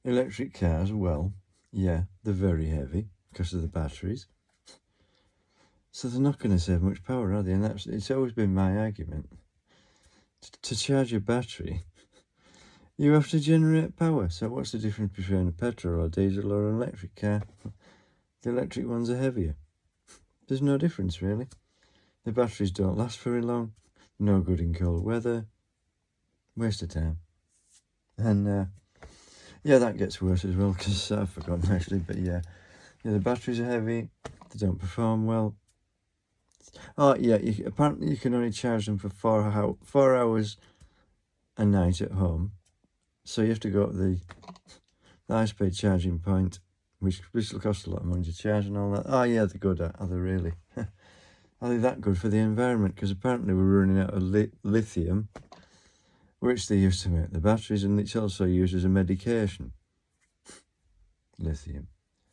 Electric cars, well, yeah, they're very heavy because of the batteries. So they're not going to save much power, are they? And it's always been my argument. To charge your battery, you have to generate power. So what's the difference between a petrol or diesel or an electric car? The electric ones are heavier. There's no difference, really. The batteries don't last very long. No good in cold weather. Waste of time. And yeah, that gets worse as well because I've forgotten actually. But yeah, the batteries are heavy. They don't perform well. Oh yeah, apparently you can only charge them for 4 hours a night at home. So you have to go to the high-speed charging point, which will cost a lot of money to charge and all that. Oh yeah, they're good. Are they really? Are they that good for the environment? Because apparently we're running out of lithium, which they use to make the batteries, and it's also used as a medication. Lithium.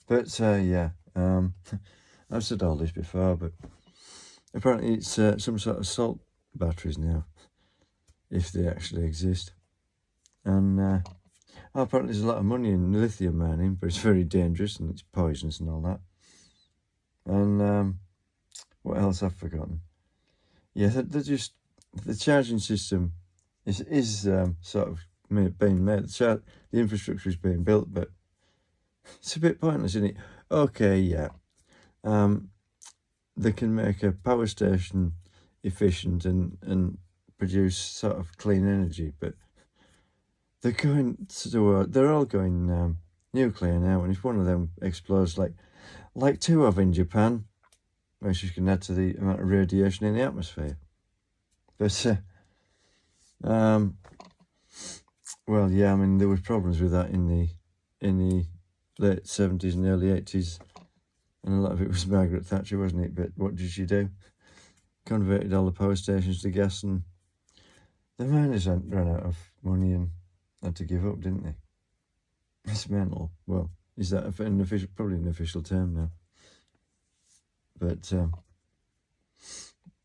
But yeah, I've said all this before, but apparently it's some sort of salt batteries now, if they actually exist. And apparently there's a lot of money in lithium mining, but it's very dangerous and it's poisonous and all that. And what else I've forgotten? Yeah, they're just, the charging system is sort of being made. The infrastructure is being built, but it's a bit pointless, isn't it? Okay, yeah. They can make a power station efficient and produce sort of clean energy, but they're all going nuclear now, and if one of them explodes, like two of in Japan, which you can add to the amount of radiation in the atmosphere. But well, yeah, I mean there was problems with that in the late 70s and early 80s, and a lot of it was Margaret Thatcher, wasn't it? But what did she do? Converted all the power stations to gas, and the miners ran out of money and had to give up, didn't they? It's mental. Well, is that an official? Probably an official term now. But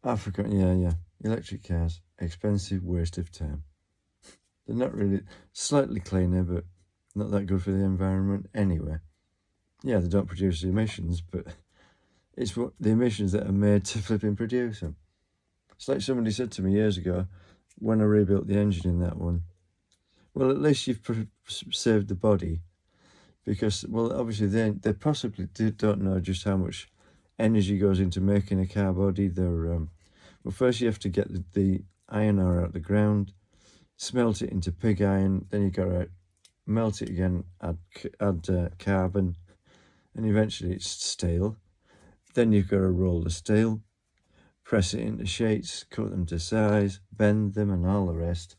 I forgot. Yeah. Electric cars, expensive, waste of time. They're not really, slightly cleaner, but not that good for the environment anyway. Yeah, they don't produce the emissions, but it's what the emissions that are made to flipping produce them. It's like somebody said to me years ago when I rebuilt the engine in that one. Well, at least you've saved the body, because, well, obviously they possibly don't know just how much energy goes into making a car body. Well, first you have to get the iron ore out of the ground, smelt it into pig iron, then you've got to melt it again, add carbon, and eventually it's steel. Then you've got to roll the steel, press it into sheets, cut them to size, bend them and all the rest,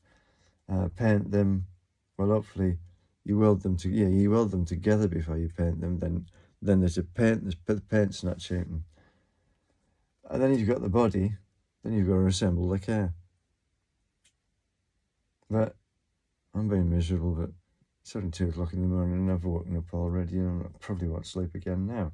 paint them. Well, hopefully you weld them together before you paint them. Then there's a paint, the paint's not cheap. And then you've got the body, then you've got to assemble the car. But I'm being miserable, but it's only 2 o'clock in the morning and I've woken up already and I probably won't sleep again now.